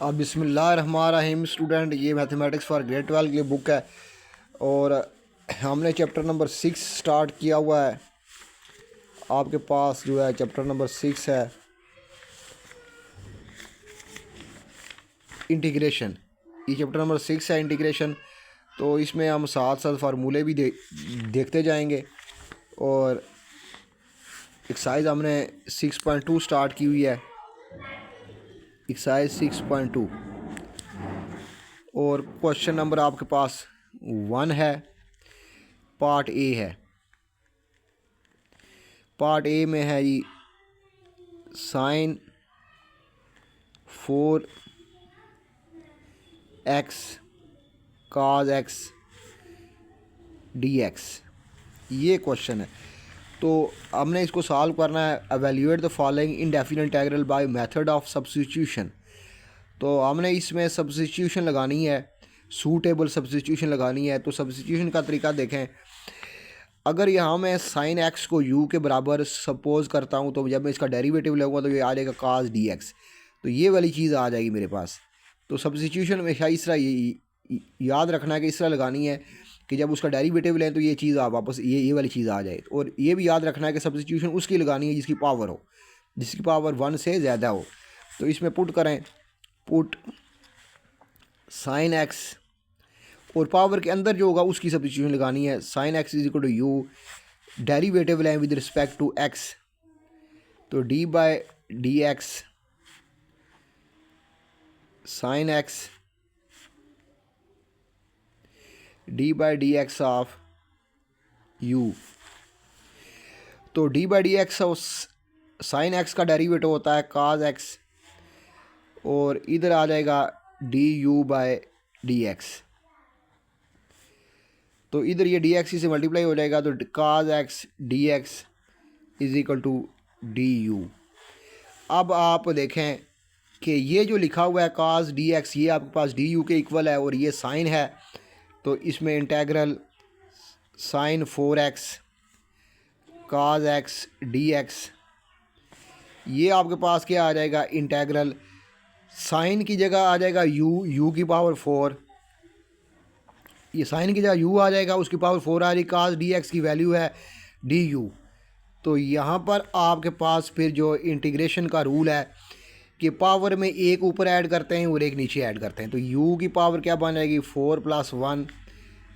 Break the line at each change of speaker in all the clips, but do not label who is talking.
अब बिस्मिल्लाहिर्रहमानिर्रहीम स्टूडेंट, ये मैथमेटिक्स फॉर ग्रेड 12 की बुक है और हमने चैप्टर नंबर 6 स्टार्ट किया हुआ है। आपके पास जो है चैप्टर नंबर 6 है इंटीग्रेशन। ये चैप्टर नंबर 6 है इंटीग्रेशन। तो इसमें हम साथ साथ फार्मूले भी देखते जाएंगे और एक्सरसाइज हमने 6.2 स्टार्ट की हुई है, एक्सरसाइज 6.2। और क्वेश्चन नंबर आपके पास 1 है, पार्ट ए है। पार्ट ए में है जी sine 4x cos x dx, ये क्वेश्चन है। तो हमने इसको सॉल्व करना है। Evaluate the following indefinite integral by method of substitution. तो हमने इसमें सब्स्टिट्यूशन लगानी है, सूटेबल सब्स्टिट्यूशन लगानी है। तो सब्स्टिट्यूशन का तरीका देखें। अगर यहाँ मैं साइन एक्स को यू के बराबर सपोज करता हूँ तो जब मैं इसका डेरिवेटिव लूँगा तो ये आ जाएगा cos dx। तो ये वाली चीज़ आ जाएगी मेरे पास। तो सब्स्टिट्यूशन में इस तरह याद रखना है कि इस तरह लगानी है कि जब उसका डेरिवेटिव लें तो ये चीज़ आप वापस ये वाली चीज़ आ जाए। और ये भी याद रखना है कि सब्स्टिट्यूशन उसकी लगानी है जिसकी पावर हो, जिसकी पावर 1 से ज़्यादा हो। तो इसमें पुट करें, पुट साइन एक्स और पावर के अंदर जो होगा उसकी सब्स्टिट्यूशन लगानी है। Sine x is equal to u, derivative लें विद रिस्पेक्ट टू एक्स, तो d by d x sine x d by d x of u. तो d by d x sine x का डेरिवेटिव होता है cos x और इधर आ जाएगा d u by d x. तो इधर ये डी एक्स से मल्टीप्लाई हो जाएगा तो cos x D X is equal to D U. अब आप देखें कि ये जो लिखा हुआ है cos डी एक्स ये आपके पास डी यू के इक्वल है और ये साइन है। तो इसमें integral sine 4x cos x dx, ये आपके पास क्या आ जाएगा, इंटेग्रल साइन की जगह आ जाएगा u की पावर 4। ये साइन की जगह u आ जाएगा, उसकी पावर 4 आ रही, cos dx की वैल्यू है du। तो यहाँ पर आपके पास फिर जो इंटीग्रेशन का रूल है कि पावर में एक ऊपर ऐड करते हैं और एक नीचे ऐड करते हैं। तो u की पावर क्या बन जाएगी 4 + 1,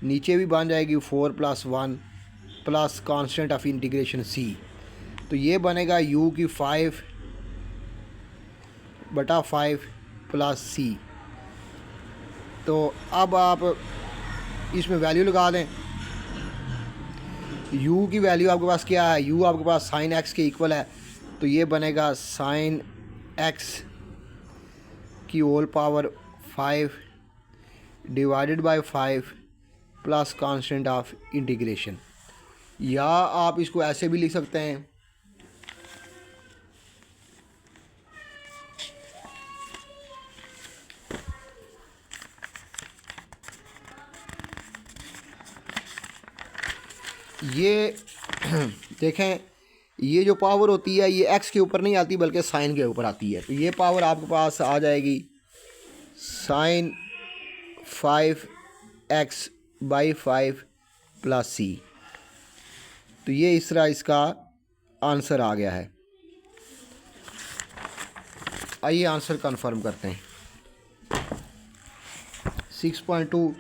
नीचे भी बन जाएगी 4 + 1 plus constant of integration c। तो ये बनेगा u की 5/5 प्लस c। तो अब आप इसमें वैल्यू लगा दें। u की वैल्यू आपके पास क्या है, u आपके पास साइन x के इक्वल है। तो ये बनेगा साइन x की whole power 5 divided by 5 plus constant of integration. या आप इसको ऐसे भी लिख सकते हैं, ये देखें ये जो पावर होती है ये x के ऊपर नहीं आती बल्कि साइन के ऊपर आती है। तो ये पावर आपके पास आ जाएगी साइन 5x/5 प्लस c। तो ये इस तरह इसका आंसर आ गया है। आइए आंसर कंफर्म करते हैं। 6.2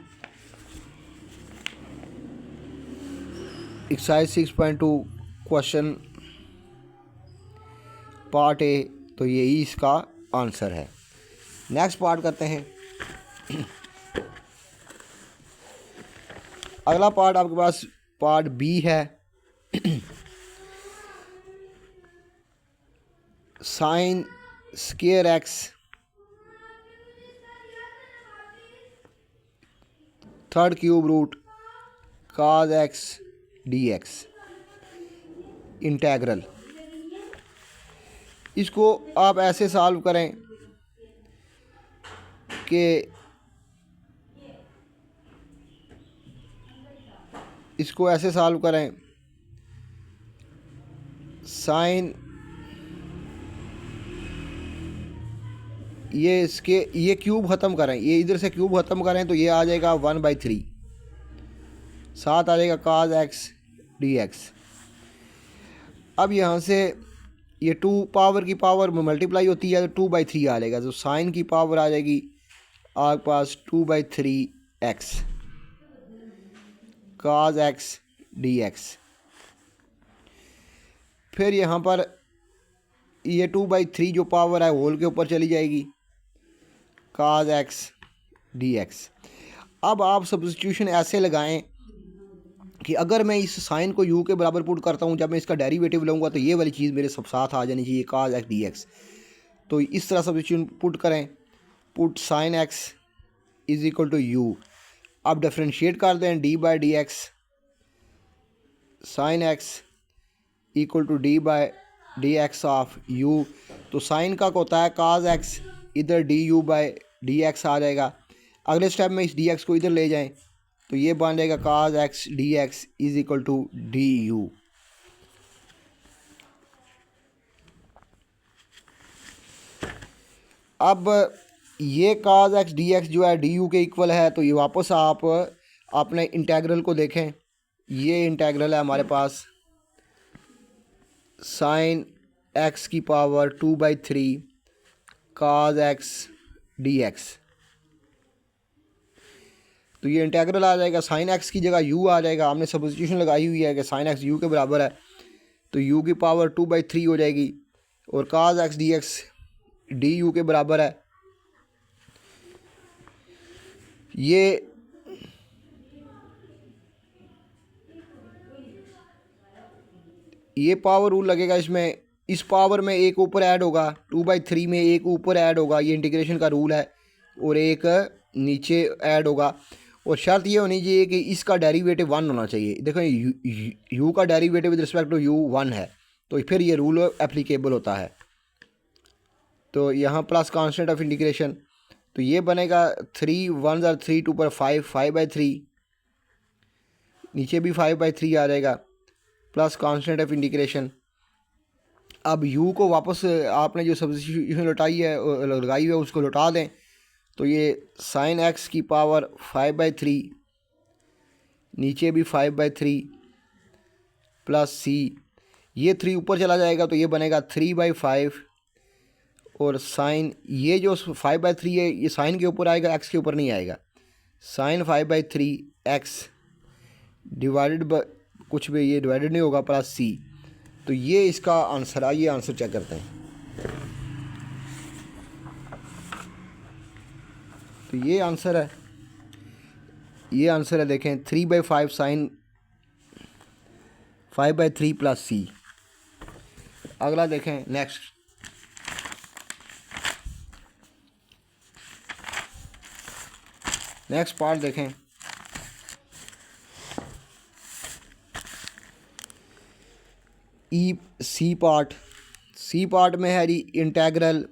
एक्सरसाइज 6.2 क्वेश्चन पार्ट ए। तो यही इसका आंसर है। नेक्स्ट पार्ट करते हैं। अगला पार्ट आपके पास पार्ट बी है, sine square x third cube root cos x dx integral. इसको आप ऐसे सॉल्व करें कि इसको ऐसे सॉल्व करें, साइन ये इसके ये क्यूब ख़त्म करें, ये इधर से क्यूब ख़त्म करें तो ये आ जाएगा 1/3, साथ आ जाएगा cos x dx। अब यहाँ से ये 2 पावर की पावर में मल्टीप्लाई होती है तो 2/3 आ जाएगा, तो साइन की पावर आ जाएगी आपके पास 2/3x cos x dx। फिर यहाँ पर ये 2/3 जो पावर है होल के ऊपर चली जाएगी cos x dx। अब आप सब्स्टिट्यूशन ऐसे लगाएं कि अगर मैं इस साइन को u के बराबर पुट करता हूँ, जब मैं इसका डेरिवेटिव लूँगा तो ये वाली चीज़ मेरे सब साथ आ जानी चाहिए cos x dx। तो इस तरह सब्स्टिट्यूशन पुट करें, put sine x is equal to u। अब डिफ्रेंशिएट कर दें d/dx, sine x equal to d/dx of u। तो साइन का होता है cos x, इधर du/dx आ जाएगा। अगले स्टेप में इस dx को इधर ले जाएं तो ये बन जाएगा cos x dx is equal to du। अब ये cos x dx जो है du के इक्वल है, तो ये वापस आप अपने इंटेग्रल को देखें। ये इंटेग्रल है हमारे पास साइन x की पावर 2/3 cos x dx। तो ये इंटेग्रल आ जाएगा, साइन x की जगह u आ जाएगा। हमने सब्स्टिट्यूशन लगाई हुई है कि साइन x u के बराबर है, तो u की पावर 2/3 हो जाएगी और cos x dx du के बराबर है। ये पावर रूल लगेगा इसमें, इस पावर में एक ऊपर ऐड होगा, 2/3 में एक ऊपर ऐड होगा, ये इंटीग्रेशन का रूल है, और एक नीचे ऐड होगा। और शर्त ये होनी चाहिए कि इसका डेरिवेटिव 1 होना चाहिए। देखो u का derivative with respect to u 1 है, तो फिर ये रूल एप्लीकेबल होता है। तो यहाँ प्लस कांस्टेंट ऑफ इंटीग्रेशन, तो ये बनेगा 3 1 ज़ा 3 2 पर 5/3, नीचे भी 5/3 आ जाएगा, प्लस कांस्टेंट ऑफ इंटीग्रेशन। अब u को वापस आपने जो सब्स्टिट्यूशन लगाई है उसको लौटा दें, तो ये साइन x की पावर 5/3, नीचे भी 5/3 प्लस c, ये 3 ऊपर चला जाएगा तो ये बनेगा 3/5, और साइन ये जो 5/3 है ये साइन के ऊपर आएगा, x के ऊपर नहीं आएगा। साइन 5/3 x डिवाइडेड बाय कुछ भी, ये डिवाइडेड नहीं होगा, प्लस c। तो ये इसका आंसर है। ये आंसर चेक करते हैं। तो ये आंसर है, ये आंसर है। देखें 3/5 साइन 5/3 प्लस c। अगला देखें, नेक्स्ट पार्ट देखें। सी पार्ट में है जी integral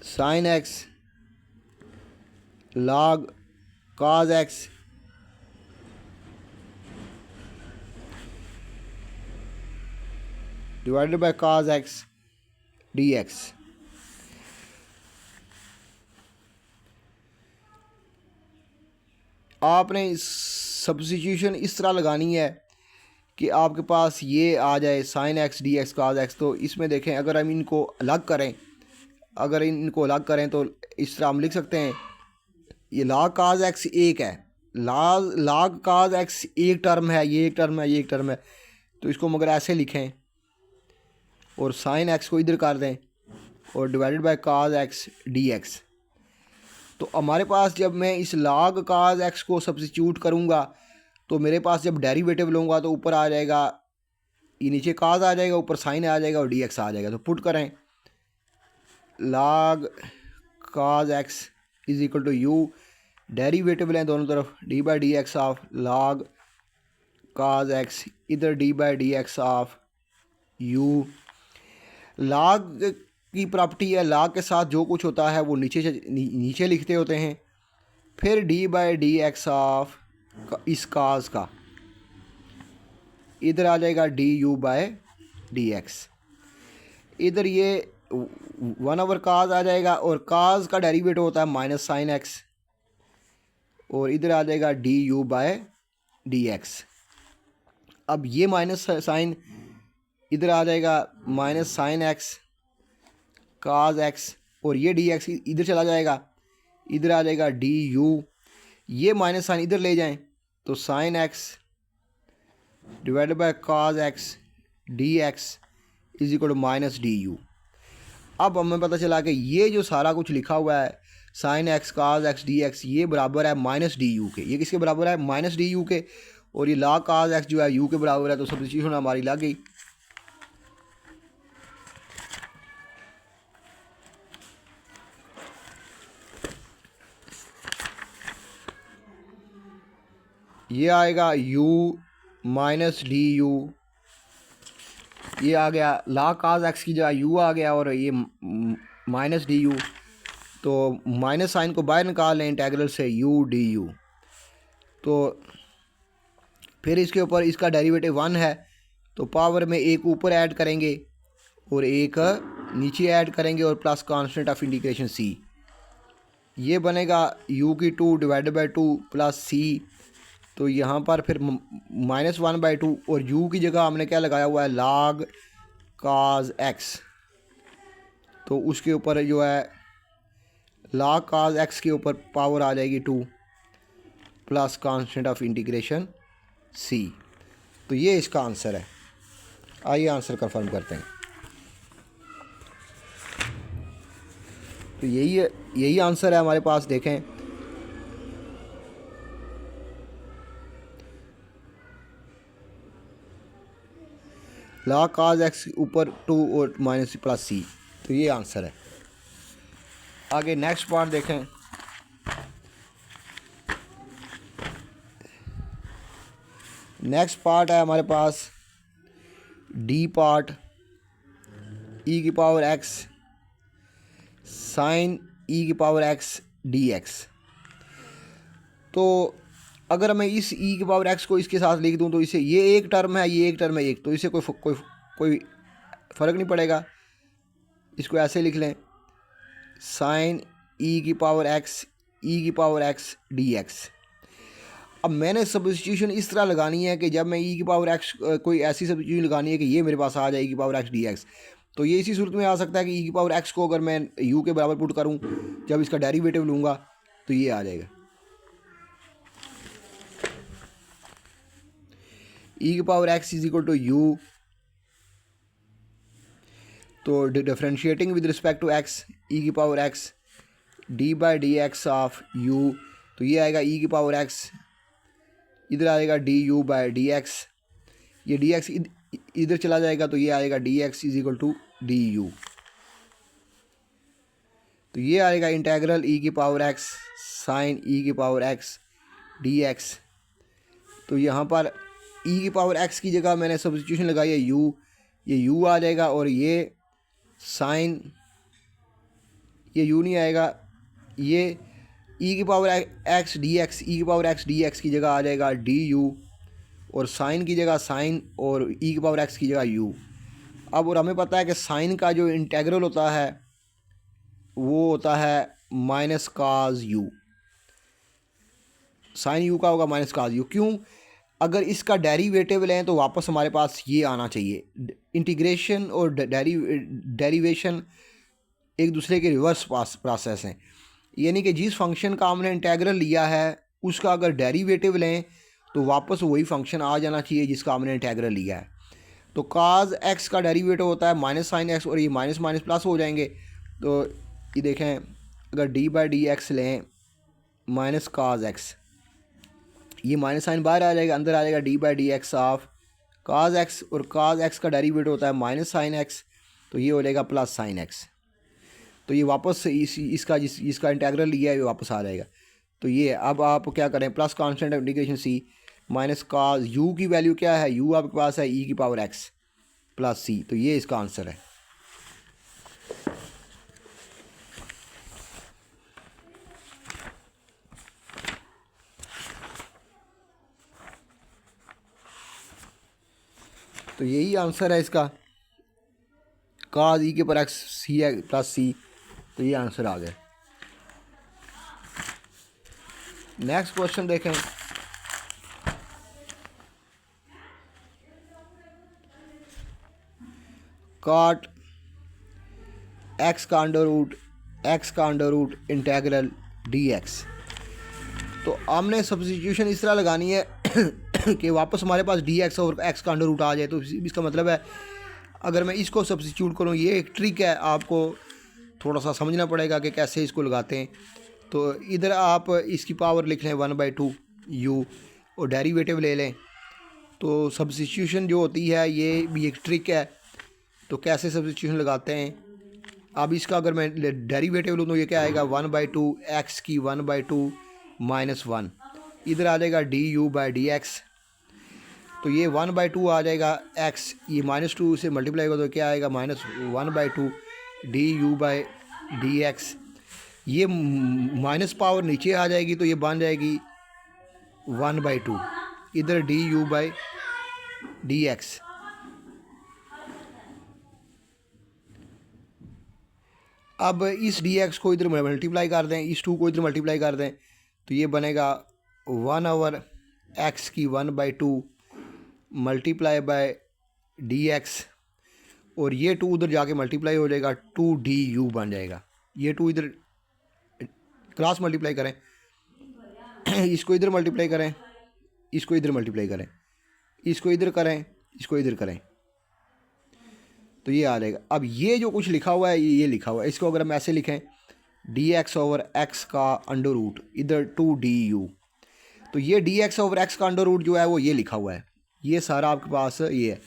sine x log cos x divided by cos x dx। आपने सब्स्टिट्यूशन इस तरह लगानी है कि आपके पास ये आ जाए sign x dx cos x। तो इसमें देखें, अगर हम इनको अलग करें तो इस तरह हम लिख सकते हैं, ये log cos x एक है, log cos x एक टर्म है, ये एक टर्म है, ये एक टर्म है। तो इसको मगर ऐसे लिखें और साइन x को इधर कर दें और divided by cos x dx। तो हमारे पास जब मैं इस log cos x को सब्स्टिट्यूट करूँगा तो मेरे पास जब डेरिवेटिव लूँगा तो ऊपर आ जाएगा, ये नीचे cos आ जाएगा, ऊपर साइन आ जाएगा और dx आ जाएगा। तो पुट करें log cos x is equal to u, derivative लें दोनों तरफ, d/dx of log cos x, इधर d/dx ऑफ u। log की प्रॉपर्टी है, log के साथ जो कुछ होता है वो नीचे लिखते होते हैं। फिर d/dx ऑफ इस cos का, इधर आ जाएगा du/dx। इधर ये 1/cos आ जाएगा, और cos का डेरिवेटिव होता है माइनस साइन एक्स, और इधर आ जाएगा du/dx। अब ये माइनस साइन इधर आ जाएगा minus sine x cos x, और ये dx इधर चला जाएगा, इधर आ जाएगा du। ये माइनस साइन इधर ले जाएं तो sine x divided by cos x dx is equal to minus du। अब हमें पता चला कि ये जो सारा कुछ लिखा हुआ है sine x cos x dx ये बराबर है माइनस du के। ये किसके बराबर है? माइनस du के। और ये log cos x जो है u के बराबर है, तो सब्स्टिट्यूशन हमारी लग गई। ये आएगा u माइनस du, ये आ गया log cos x की जगह u आ गया, और ये माइनस du, तो माइनस साइन को बाहर निकाल लें इंटेग्रल से u du। तो फिर इसके ऊपर इसका डेरिवेटिव 1 है, तो पावर में एक ऊपर ऐड करेंगे और एक नीचे ऐड करेंगे, और plus constant of integration c। ये बनेगा u की 2 डिवाइडेड बाई 2 प्लस c। तो यहाँ पर फिर -1/2, और u की जगह हमने क्या लगाया हुआ है? log cos x। तो उसके ऊपर जो है log cos x के ऊपर पावर आ जाएगी 2 plus constant of integration c। तो ये इसका आंसर है। आइए आंसर कंफर्म करते हैं। तो यही आंसर है हमारे पास। देखें, log cos x ऊपर 2 और माइनस प्लस c, तो ये आंसर है। आगे नेक्स्ट पार्ट देखें। नेक्स्ट पार्ट है हमारे पास डी पार्ट, e की पावर x साइन e की पावर x dx। तो अगर मैं इस e की पावर x को इसके साथ लिख दूं तो इसे ये एक टर्म है, ये एक टर्म है एक, तो इसे कोई फ़र्क नहीं पड़ेगा। इसको ऐसे लिख लें, साइन e की पावर x dx। अब मैंने सब्स्टिट्यूशन इस तरह लगानी है कि जब मैं e की पावर x कोई ऐसी सब्स्टिट्यूशन लगानी है कि ये मेरे पास आ जाए e की पावर x dx, तो ये इसी सूरत में आ सकता है कि e की पावर x को अगर मैं u के बराबर पुट करूं, जब इसका डेरिवेटिव लूँगा तो ये आ जाएगा e की पावर x is equal to u। तो differentiating with respect to x e की पावर x d/dx ऑफ u, तो ये आएगा e की पावर x, इधर आएगा du/dx, ये dx इधर चला जाएगा तो ये आएगा dx is equal to du। तो ये आएगा इंटेग्रल e की पावर x साइन e की पावर x dx। तो यहाँ पर e की पावर x की जगह मैंने सब्स्टिट्यूशन लगाई है u, ये u आ जाएगा, और ये साइन, ये u नहीं आएगा, ये e की पावर x dx, e की पावर x dx की जगह आ जाएगा du, और साइन की जगह साइन, और e की पावर x की जगह u। अब और हमें पता है कि साइन का जो इंटेग्रल होता है वो होता है minus cos u। Sine u का होगा माइनस काज u। क्यों? अगर इसका डेरिवेटिव लें तो वापस हमारे पास ये आना चाहिए। इंटीग्रेशन और डेरिवेशन एक दूसरे के रिवर्स प्रोसेस हैं, यानी कि जिस फंक्शन का हमने इंटेग्रल लिया है उसका अगर डेरिवेटिव लें तो वापस वही फंक्शन आ जाना चाहिए जिसका हमने इंटेग्रल लिया है। तो काज एक्स का डेरिवेटिव होता है माइनस साइन एक्स, और ये माइनस माइनस प्लस हो जाएंगे। तो ये देखें, अगर d/dx लें माइनस काज एक्स, ये माइनस साइन बाहर आ जाएगा, अंदर आ जाएगा d/dx ऑफ काज एक्स, और काज एक्स का डेरिवेटिव होता है माइनस साइन एक्स, तो ये हो जाएगा प्लस साइन एक्स। तो ये वापस इसका इंटेग्रल लिया है ये वापस आ जाएगा। तो ये अब आप क्या करें, plus constant integration c minus cos u की वैल्यू क्या है, u आपके पास है e की पावर x प्लस c, तो ये इसका आंसर है। तो यही आंसर है इसका। काज ई के ऊपर एक्स सी है प्लस सी, तो ये आंसर आ गया। नेक्स्ट क्वेश्चन देखें। काट एक्स का under root integral d x. तो हमने सब्स्टिट्यूशन इस तरह लगानी है कि वापस हमारे पास डी एक्स और एक्स का अंडर रूट आ जाए। तो इसका मतलब है अगर मैं इसको सब्स्टिट्यूट करूँ, ये एक ट्रिक है, आपको थोड़ा सा समझना पड़ेगा कि कैसे इसको लगाते हैं। तो इधर आप इसकी पावर लिख लें 1/2 u और डेरिवेटिव ले लें। तो सब्स्टिट्यूशन जो होती है ये भी एक ट्रिक है। तो कैसे सब्स्टिट्यूशन लगाते हैं, अब इसका अगर मैं डेरिवेटिव लूँ तो ये क्या आएगा 1/2 एक्स की 1/2 -1, इधर आ जाएगा du/dx। तो ये 1/2 आ जाएगा x, ये -2 से मल्टीप्लाई होगा तो क्या आएगा -1/2 du/dx। ये माइनस पावर नीचे आ जाएगी तो ये बन जाएगी 1/2 इधर du/dx। अब इस dx को इधर मल्टीप्लाई कर दें, इस 2 को इधर मल्टीप्लाई कर दें, तो ये बनेगा 1/x की 1/2 मल्टीप्लाई बाय dx, और ये 2 उधर जाके मल्टीप्लाई हो जाएगा 2du बन जाएगा। ये 2 इधर क्रॉस मल्टीप्लाई करें, इसको इधर मल्टीप्लाई करें, इसको इधर मल्टीप्लाई करें, इसको इधर करें, इसको इधर करें, तो ये आ जाएगा। अब ये जो कुछ लिखा हुआ है ये लिखा हुआ है, इसको अगर हम ऐसे लिखें dx/x का अंडर रूट इधर 2du, तो ये dx/x का अंडर रूट जो है वो ये लिखा हुआ है, ये सारा आपके पास ये है।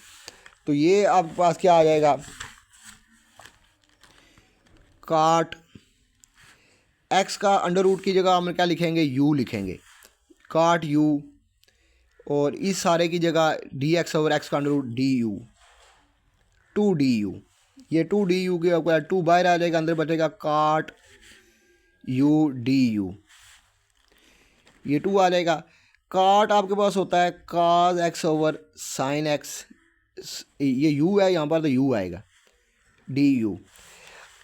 तो ये आपके पास क्या आ जाएगा, काट x का अंडर रूट की जगह हम क्या लिखेंगे u लिखेंगे, काट u, और इस सारे की जगह dx/x का अंडर रूट du 2du, ये 2du के ऊपर 2 बाहर आ जाएगा, अंदर बचेगा काट u du, ये 2 आ जाएगा। काट आपके पास होता है cos x/sin x, ये u है यहाँ पर तो u आएगा du।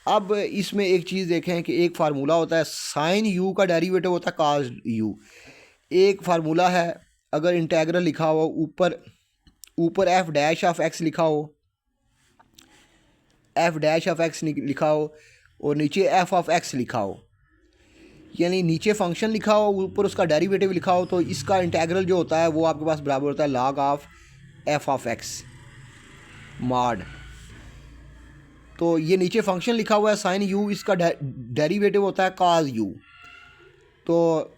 अब इसमें एक चीज़ देखें कि एक फार्मूला होता है साइन u का डेरिवेटिव होता है cos u। एक फार्मूला है अगर इंटेग्रल लिखा हो ऊपर f' लिखा हो, f' लिखा हो और नीचे f लिखा हो, यानी नीचे फंक्शन लिखा हो ऊपर उसका डेरिवेटिव लिखा हो, तो इसका इंटेग्रल जो होता है वो आपके पास बराबर होता है log ऑफ f मॉड। तो ये नीचे फंक्शन लिखा हुआ है साइन u, इसका डेरिवेटिव होता है cos u। तो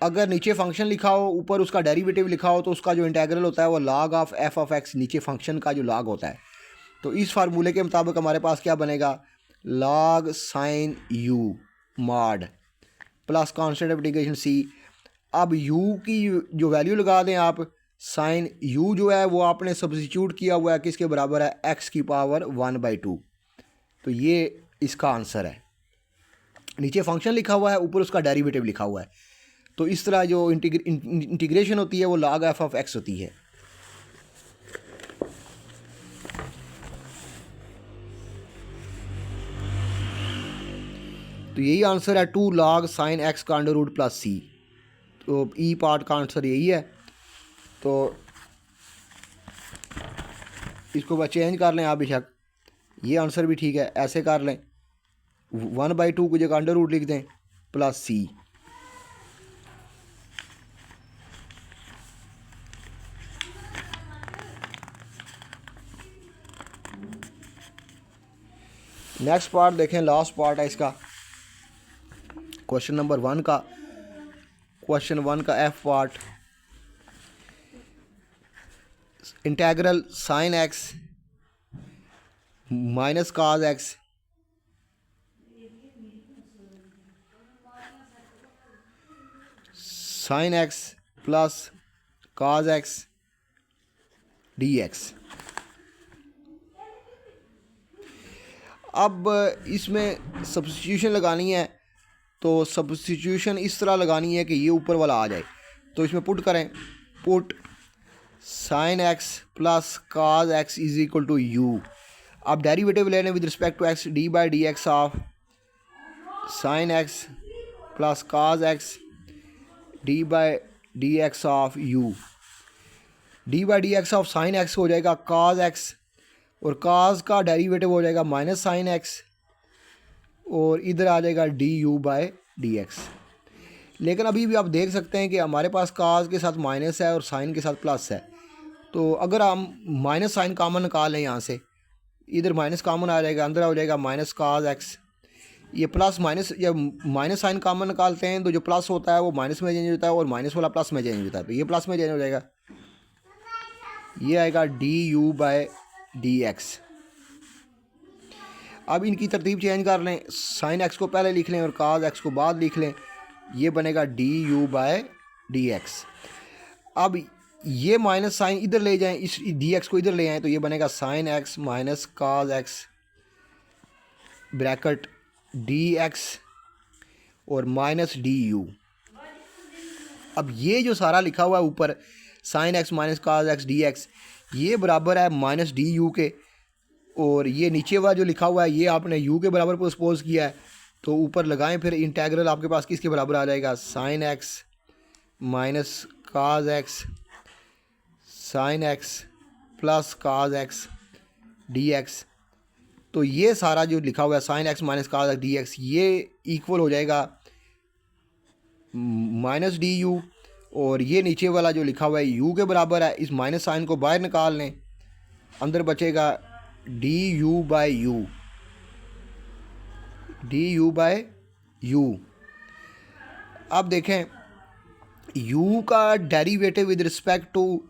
अगर नीचे फंक्शन लिखा हो ऊपर उसका डेरिवेटिव लिखा हो तो उसका जो इंटेग्रल होता है वो log ऑफ f नीचे फंक्शन का जो log होता है। तो इस फार्मूले के मुताबिक हमारे पास क्या बनेगा, log sine u mod plus constant of integration c। अब u की जो वैल्यू लगा दें आप, साइन u जो है वो आपने सब्स्टिट्यूट किया हुआ है किसके बराबर है, x की पावर 1/2। तो ये इसका आंसर है, नीचे फंक्शन लिखा हुआ है ऊपर उसका डेरिवेटिव लिखा हुआ है। तो इस तरह जो इंटीग्रेशन होती है वो log f होती है। तो यही आंसर है 2 log साइन x का अंडर रूट प्लस c। तो ई पार्ट का आंसर यही है। तो इसको बस चेंज कर लें आप बेशक, ये आंसर भी ठीक है, ऐसे कर लें 1/2 की जगह अंडर रूट लिख दें प्लस c। नेक्स्ट पार्ट देखें, लास्ट पार्ट है इसका क्वेश्चन नंबर 1 का। क्वेश्चन 1 का F part, integral sine x minus cos x sine x plus cos x dx। अब इसमें सब्स्टिट्यूशन लगानी है, तो सब्स्टिट्यूशन इस तरह लगानी है कि ये ऊपर वाला आ जाए। तो इसमें पुट करें, put sine x plus cos x is equal to u। आप डेरिवेटिव ले लें with respect to x, d by d x of sine x plus cos x d by d x of u. D by d x of sine x हो जाएगा काज x, और काज का derivative हो जाएगा minus sign x, और इधर आ जाएगा d u by d x. लेकिन अभी भी आप देख सकते हैं कि हमारे पास काज के साथ माइनस है और साइन के साथ प्लस है। तो अगर हम माइनस साइन कॉमन निकाल लें यहाँ से, इधर माइनस कॉमन आ जाएगा, अंदर हो जाएगा माइनस काज एक्स। ये प्लस माइनस, जब माइनस साइन कॉमन निकालते हैं तो जो प्लस होता है वो माइनस में चेंज होता है और माइनस वाला प्लस में चेंज होता है, तो ये प्लस में चेंज हो जाएगा, ये आएगा D u by d x. अब इनकी तरतीब चेंज कर लें, साइन एक्स को पहले लिख लें और काज एक्स को बाद लिख लें, ये बनेगा D u by d x. अब ये माइनस साइन इधर ले जाएं, इस डी एक्स को इधर ले आएँ, तो ये बनेगा साइन एक्स माइनस काज एक्स ब्रैकेट डी एक्स और माइनस डी यू। अब ये जो सारा लिखा हुआ है ऊपर साइन एक्स माइनस काज एक्स डी एक्स, ये बराबर है माइनस डी यू के, और ये नीचे वाला जो लिखा हुआ है ये आपने यू के बराबर को सपोज किया है, तो ऊपर लगाएं, फिर इंटेग्रल आपके पास किसके बराबर आ जाएगा, साइन एक्स माइनस काज x sine x plus cos x D x. तो ये सारा जो लिखा हुआ है साइन एक्स माइनस काज एक्स डी एक्स, ये इक्वल हो जाएगा माइनस डी यू, और ये नीचे वाला जो लिखा हुआ है यू के बराबर है, इस माइनस साइन को बाहर निकाल लें, अंदर बचेगा D u by you, D u by you. अब देखें u का derivative with respect to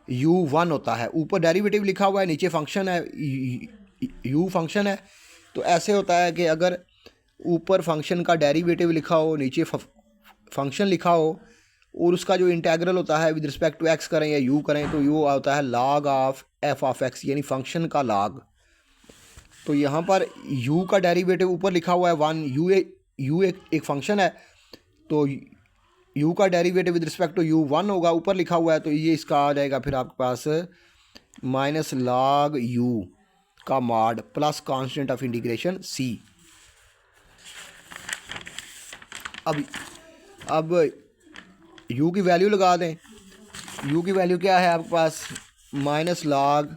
u1 होता है, ऊपर डेरिवेटिव लिखा हुआ है, नीचे फंक्शन है, u फंक्शन है। तो ऐसे होता है कि अगर ऊपर फंक्शन का डेरिवेटिव लिखा हो, नीचे फंक्शन लिखा हो, और उसका जो इंटेग्रल होता है विद रिस्पेक्ट टू x करें या u करें, तो u होता है log of f of x, यानी फंक्शन का log। तो यहाँ पर u का डेरिवेटिव ऊपर लिखा हुआ है 1, u एक फंक्शन है, तो u का derivative with respect to u1 होगा, ऊपर लिखा हुआ है, तो ये इसका आ जाएगा फिर आपके पास माइनस log u का mod plus constant of integration c। अब u की वैल्यू लगा दें, u की वैल्यू क्या है आपके पास, माइनस लॉग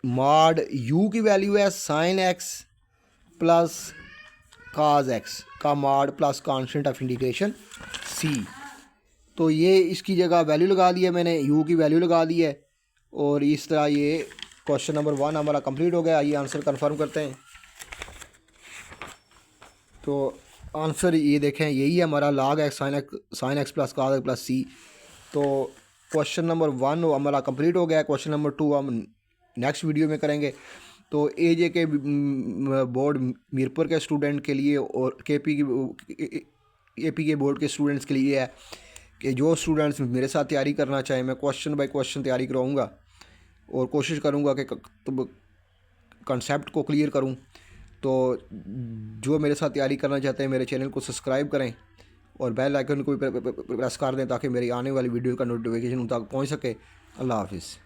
मॉड u की वैल्यू है sine x plus cos x का mod plus constant of integration c। तो ये इसकी जगह वैल्यू लगा दी है मैंने, u की वैल्यू लगा दी है, और इस तरह ये क्वेश्चन नंबर 1 हमारा कंप्लीट हो गया। आइए आंसर कंफर्म करते हैं। तो आंसर ये देखें, यही है हमारा log x sign x plus cos x plus c। तो क्वेश्चन नंबर 1 हमारा कंप्लीट हो गया। क्वेश्चन नंबर 2 हम नेक्स्ट वीडियो में करेंगे। तो एजे के बोर्ड मीरपुर के स्टूडेंट के लिए और एपी के बोर्ड के स्टूडेंट्स के लिए है कि जो स्टूडेंट्स मेरे साथ तैयारी करना चाहें, मैं क्वेश्चन बाय क्वेश्चन तैयारी कराऊंगा और कोशिश करूंगा कि कंसेप्ट को क्लियर करूं। तो जो मेरे साथ तैयारी करना चाहते हैं मेरे चैनल को सब्सक्राइब करें और बेल आइकन को भी प्रेस कर दें ताकि मेरी आने वाली वीडियो का नोटिफिकेशन उन तक पहुँच सके। अल्लाह हाफिज़।